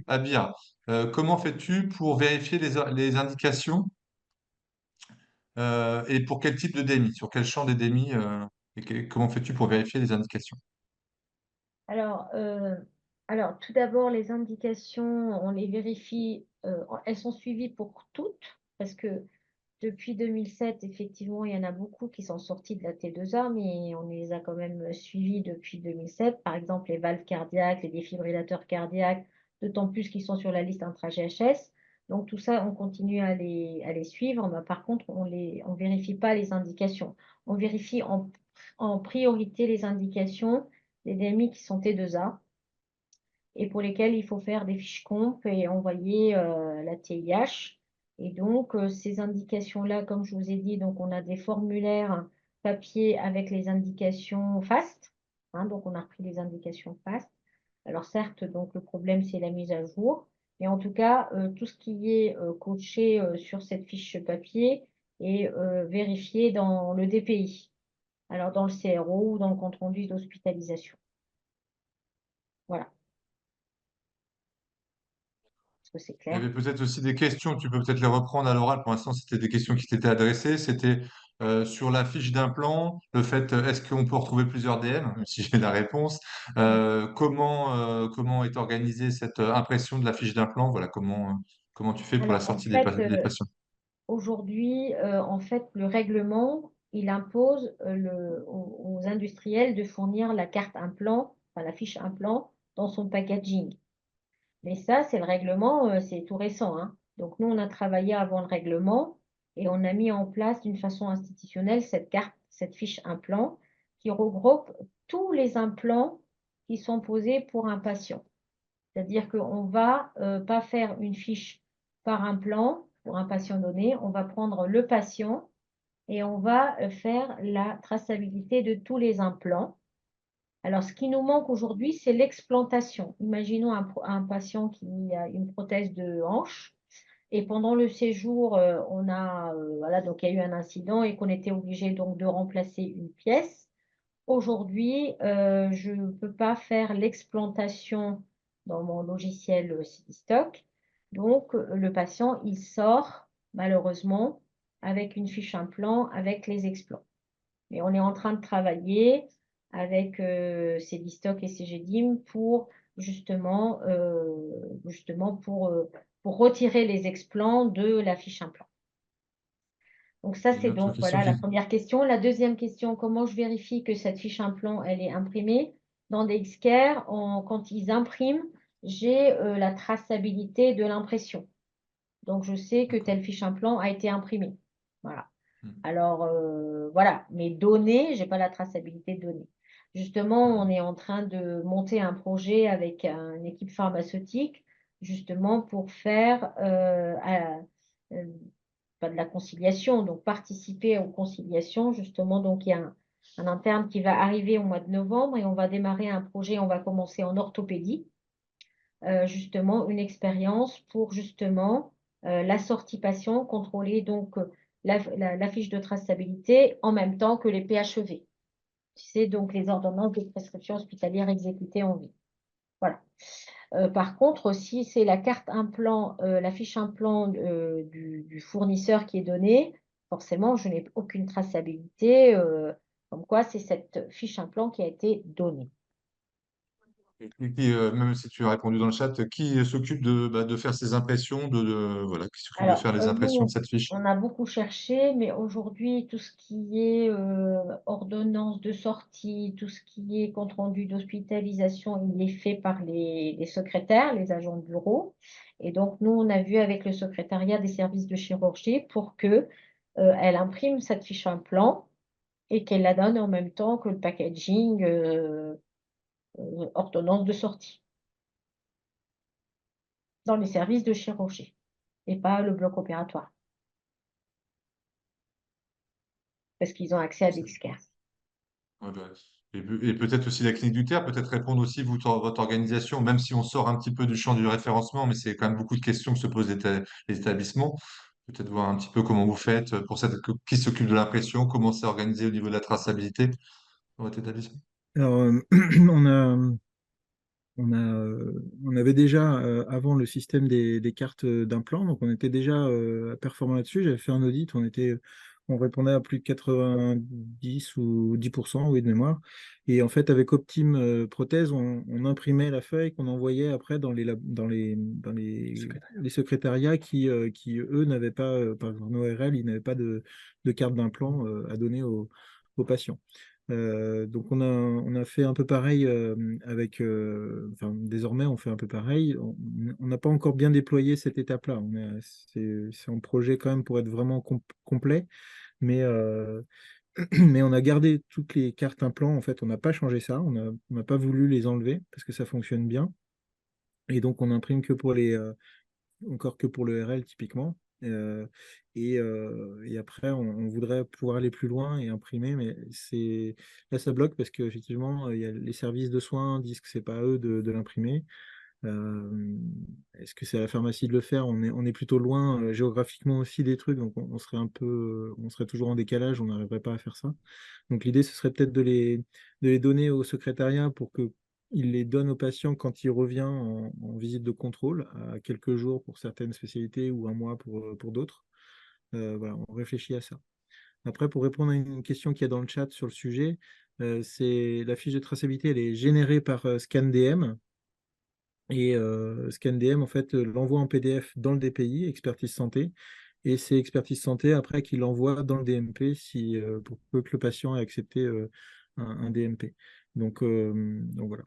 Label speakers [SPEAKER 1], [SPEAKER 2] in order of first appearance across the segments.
[SPEAKER 1] Abir, comment fais-tu pour vérifier les indications et pour quel type de DMI, sur quel champ des DMI comment fais-tu pour vérifier les indications?
[SPEAKER 2] Alors, tout d'abord, les indications, on les vérifie, elles sont suivies pour toutes, parce que depuis 2007, effectivement, il y en a beaucoup qui sont sortis de la T2A, mais on les a quand même suivis depuis 2007. Par exemple, les valves cardiaques, les défibrillateurs cardiaques, d'autant plus qu'ils sont sur la liste intra-GHS. Donc tout ça, on continue à les suivre. Mais par contre, on vérifie pas les indications. On vérifie en priorité les indications des DMI qui sont T2A et pour lesquels il faut faire des fiches comp et envoyer la TIH. Et donc, ces indications-là, comme je vous ai dit, donc on a des formulaires papier avec les indications FAST. Hein, donc, on a repris les indications FAST. Alors, certes, donc le problème, c'est la mise à jour. Mais en tout cas, tout ce qui est coché sur cette fiche papier est vérifié dans le DPI. Alors, dans le CRO ou dans le compte rendu d'hospitalisation. Voilà. Est-ce que c'est
[SPEAKER 1] Il y
[SPEAKER 2] clair?
[SPEAKER 1] avait peut-être aussi des questions, tu peux peut-être les reprendre à l'oral. Pour l'instant, c'était des questions qui t'étaient adressées. C'était sur la fiche d'implant, le fait, est-ce qu'on peut retrouver plusieurs DM, même si j'ai la réponse. Comment est organisée cette impression de la fiche d'implant? Voilà, comment tu fais pour la
[SPEAKER 2] Alors, en
[SPEAKER 1] sortie
[SPEAKER 2] fait,
[SPEAKER 1] des patients.
[SPEAKER 2] aujourd'hui, le règlement, il impose aux industriels de fournir la carte implant, enfin la fiche implant, dans son packaging. Mais ça, c'est le règlement, c'est tout récent, hein. Donc, nous, on a travaillé avant le règlement et on a mis en place d'une façon institutionnelle cette carte, cette fiche implant qui regroupe tous les implants qui sont posés pour un patient. C'est-à-dire qu'on ne va pas faire une fiche par implant pour un patient donné, on va prendre le patient et on va faire la traçabilité de tous les implants. Alors, ce qui nous manque aujourd'hui, c'est l'explantation. Imaginons un patient qui a une prothèse de hanche et pendant le séjour, voilà, donc il y a eu un incident et qu'on était obligé donc de remplacer une pièce. Aujourd'hui, je ne peux pas faire l'explantation dans mon logiciel Citistock. Donc, le patient, il sort malheureusement avec une fiche implant avec les explants. Mais on est en train de travailler avec Citistock et CGDIM pour justement, pour retirer les explants de la fiche implant. Donc ça,
[SPEAKER 1] Et une
[SPEAKER 2] c'est
[SPEAKER 1] autre
[SPEAKER 2] donc
[SPEAKER 1] question
[SPEAKER 2] voilà la
[SPEAKER 1] qui...
[SPEAKER 2] première question. La deuxième question, comment je vérifie que cette fiche implant, elle est imprimée? Dans DXCare, quand ils impriment, j'ai la traçabilité de l'impression. Donc je sais que
[SPEAKER 1] D'accord.
[SPEAKER 2] telle fiche implant a été imprimée. Voilà.
[SPEAKER 1] Hmm.
[SPEAKER 2] Alors voilà, mes données, j'ai pas la traçabilité de données. Justement, on est en train de monter un projet avec une équipe pharmaceutique, justement pour faire euh, pas de la conciliation, donc participer aux conciliations, justement. Donc il y a un interne qui va arriver au mois de novembre et on va démarrer un projet, on va commencer en orthopédie, justement une expérience pour justement la sortie patient, contrôler donc la fiche de traçabilité en même temps que les PHEV. C'est donc les ordonnances de prescription hospitalière exécutées en vie. Voilà. Par contre, si c'est la carte implant, la fiche implant du fournisseur qui est donnée, forcément, je n'ai aucune traçabilité, comme quoi c'est cette fiche implant qui a été donnée.
[SPEAKER 1] Même si tu as répondu dans le chat, qui s'occupe de faire ces impressions, voilà, qui s'occupe de
[SPEAKER 2] Alors,
[SPEAKER 1] faire les impressions de
[SPEAKER 2] nous,
[SPEAKER 1] cette fiche?
[SPEAKER 2] on a beaucoup cherché, mais aujourd'hui, tout ce qui est ordonnance de sortie, tout ce qui est compte rendu d'hospitalisation, il est fait par les secrétaires, les agents de bureau. Et donc, nous, on a vu avec le secrétariat des services de chirurgie pour que elle imprime cette fiche implant et qu'elle la donne en même temps que le packaging ordonnance de sortie dans les services de chirurgie et pas le bloc opératoire parce qu'ils ont accès à Dexcare.
[SPEAKER 1] Ouais, bah, et peut-être aussi la clinique du Terre, peut-être répondre aussi, votre organisation, même si on sort un petit peu du champ du référencement, mais c'est quand même beaucoup de questions que se posent les établissements. Peut-être voir un petit peu comment vous faites pour qui s'occupe de l'impression, comment c'est organisé au niveau de la traçabilité dans votre établissement.
[SPEAKER 3] Alors, on a on avait déjà avant le système des cartes d'implant, donc on était déjà performant là-dessus. J'avais fait un audit, on répondait à plus de 90 ou 10%, oui, de mémoire. Et en fait, avec Optime Prothèse, on imprimait la feuille qu'on envoyait après les secrétariats qui, eux, n'avaient pas, par exemple, ORL, ils n'avaient pas de carte d'implant à donner aux patients. Donc on a fait un peu pareil enfin, désormais on fait un peu pareil. On n'a pas encore bien déployé cette étape-là. C'est un projet quand même pour être vraiment complet, mais, mais on a gardé toutes les cartes implants. En fait, on n'a pas changé ça. On n'a pas voulu les enlever parce que ça fonctionne bien. Et donc on imprime encore que pour le RL typiquement. Euh, et après, on voudrait pouvoir aller plus loin et imprimer, mais là, ça bloque parce qu'effectivement, il y a les services de soins disent que c'est pas à eux de l'imprimer. Euh, Est-ce que c'est à la pharmacie de le faire? On est plutôt loin géographiquement aussi des trucs, donc on serait toujours en décalage, on n'arriverait pas à faire ça. Donc l'idée, ce serait peut-être de les donner au secrétariat pour que il les donne au patient quand il revient en visite de contrôle, à quelques jours pour certaines spécialités ou un mois pour d'autres. Voilà, on réfléchit à ça. Après, pour répondre à une question qu'il y a dans le chat sur le sujet, c'est la fiche de traçabilité, elle est générée par ScanDM. Et ScanDM, en fait, l'envoie en PDF dans le DPI, expertise santé. Et c'est expertise santé après qui l'envoie dans le DMP pour peu que le patient ait accepté un DMP. Donc voilà.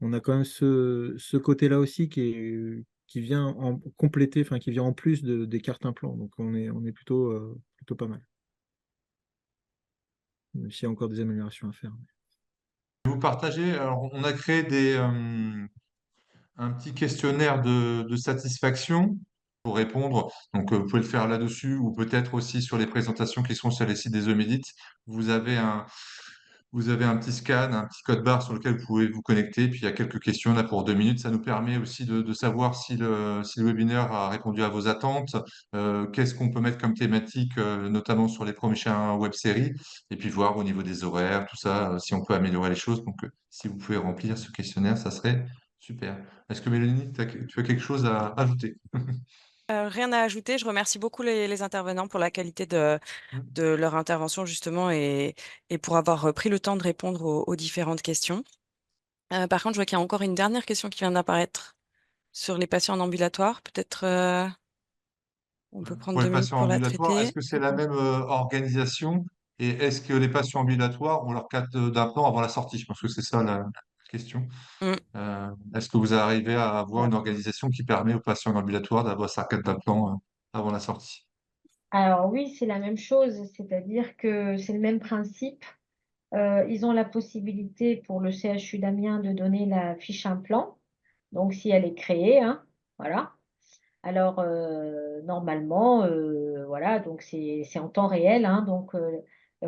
[SPEAKER 3] On a quand même ce côté-là aussi qui vient en compléter, enfin qui vient en plus des cartes implants. Donc on est plutôt pas mal. Même s'il y a encore des améliorations à faire.
[SPEAKER 1] Vous partagez, alors on a créé un petit questionnaire de satisfaction pour répondre. Donc, vous pouvez le faire là-dessus ou peut-être aussi sur les présentations qui seront sur les sites des Eumédites. Vous avez un, Vous avez un petit scan, un petit code barre sur lequel vous pouvez vous connecter. Puis il y a quelques questions là pour 2 minutes. Ça nous permet aussi de savoir si le webinaire a répondu à vos attentes, qu'est-ce qu'on peut mettre comme thématique, notamment sur les prochains web-séries, et puis voir au niveau des horaires, tout ça, si on peut améliorer les choses. Donc, si vous pouvez remplir ce questionnaire, ça serait super. Est-ce que Mélanie, tu as quelque chose à ajouter?
[SPEAKER 4] Rien à ajouter. Je remercie beaucoup les intervenants pour la qualité de leur intervention justement et pour avoir pris le temps de répondre aux différentes questions. Par contre, je vois qu'il y a encore une dernière question qui vient d'apparaître sur les patients en ambulatoire. Peut-être on peut prendre
[SPEAKER 1] Pour les
[SPEAKER 4] 2 minutes
[SPEAKER 1] patients
[SPEAKER 4] pour la
[SPEAKER 1] ambulatoires, est-ce
[SPEAKER 4] traiter.
[SPEAKER 1] que c'est la même organisation et est-ce que les patients ambulatoires ont leur carte d'implant avant la sortie? Je pense que c'est ça la question.
[SPEAKER 4] Mm.
[SPEAKER 1] Est-ce que vous arrivez à avoir une organisation qui permet aux patients ambulatoires d'avoir sa carte d'implant avant la sortie?
[SPEAKER 2] Alors oui, c'est la même chose, c'est-à-dire que c'est le même principe. Ils ont la possibilité pour le CHU d'Amiens de donner la fiche implant, donc si elle est créée, hein, voilà. Alors normalement, voilà, donc c'est en temps réel, hein, donc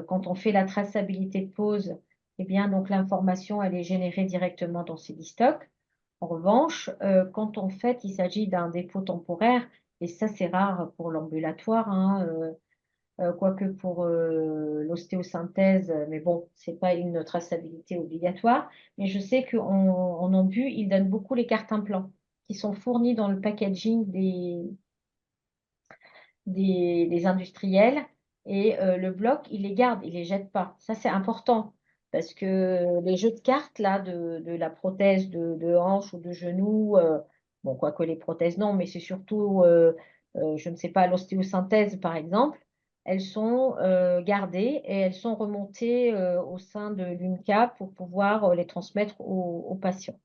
[SPEAKER 2] quand on fait la traçabilité de pause, eh bien donc l'information elle est générée directement dans Cdstock. En revanche, quand en fait il s'agit d'un dépôt temporaire, et ça c'est rare pour l'ambulatoire, hein, quoique pour l'ostéosynthèse, mais bon, c'est pas une traçabilité obligatoire. Mais je sais qu'en ambu, ils donnent beaucoup les cartes implants qui sont fournies dans le packaging des industriels et le bloc, il les garde, il les jette pas. Ça, c'est important parce que les jeux de cartes là de la prothèse de hanche ou de genou, bon, quoique les prothèses non, mais c'est surtout, je ne sais pas, l'ostéosynthèse par exemple, elles sont gardées et elles sont remontées au sein de l'UNCA pour pouvoir les transmettre aux patients.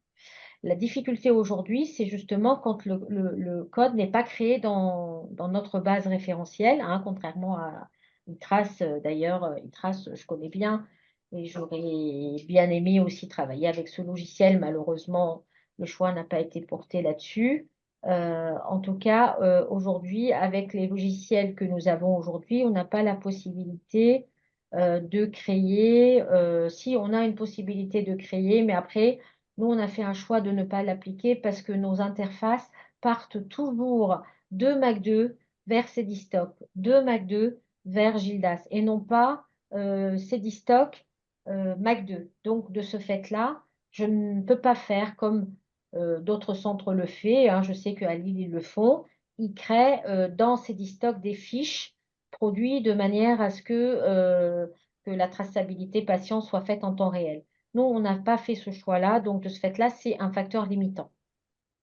[SPEAKER 2] La difficulté aujourd'hui, c'est justement quand le code n'est pas créé dans notre base référentielle, hein, contrairement à ITRAS. D'ailleurs, ITRAS, je connais bien et j'aurais bien aimé aussi travailler avec ce logiciel. Malheureusement, le choix n'a pas été porté là-dessus. En tout cas, aujourd'hui, avec les logiciels que nous avons aujourd'hui, on n'a pas la possibilité de créer. Si on a une possibilité de créer, mais après, nous, on a fait un choix de ne pas l'appliquer parce que nos interfaces partent toujours de Mac2 vers Cdstock, de Mac2 vers Gildas et non pas Cdstock Mac2. Donc, de ce fait-là, je ne peux pas faire comme d'autres centres le font, hein. Je sais qu'à Lille, ils le font. Ils créent dans Cédistock des fiches produits de manière à ce que la traçabilité patient soit faite en temps réel. Nous, on n'a pas fait ce choix-là, donc de ce fait-là, c'est un facteur limitant.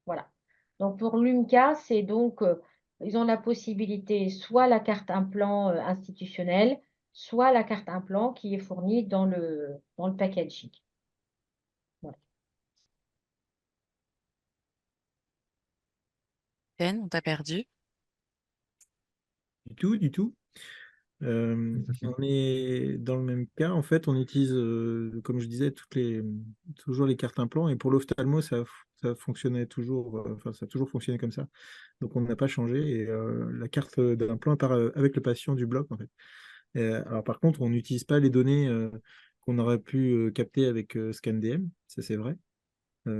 [SPEAKER 2] Voilà. Donc pour l'UMCA, c'est donc, ils ont la possibilité soit la carte implant institutionnelle, soit la carte implant qui est fournie dans le packaging. Voilà.
[SPEAKER 4] Ken, on t'a perdu.
[SPEAKER 3] Du tout, du tout. On est dans le même cas. En fait, on utilise, comme je disais, toujours les cartes implants. Et pour l'ophtalmo, ça fonctionnait toujours, enfin, ça a toujours fonctionné comme ça. Donc, on n'a pas changé. Et la carte d'implant part avec le patient du bloc, en fait. Alors, par contre, on n'utilise pas les données qu'on aurait pu capter avec ScanDM. Ça, c'est vrai.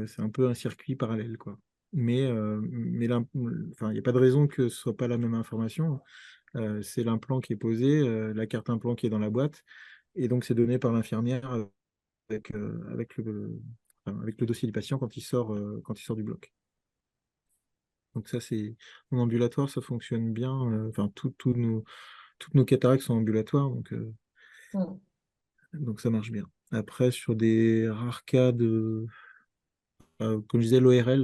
[SPEAKER 3] C'est un peu un circuit parallèle, quoi. Enfin, il n'y a pas de raison que ce soit pas la même information. C'est l'implant qui est posé, la carte implant qui est dans la boîte, et donc c'est donné par l'infirmière avec le dossier du patient quand il sort du bloc. Donc ça, c'est en ambulatoire, ça fonctionne bien. Enfin, toutes nos cataractes sont ambulatoires,
[SPEAKER 2] Mm.
[SPEAKER 3] donc ça marche bien. Après, sur des rares cas comme je disais, l'ORL,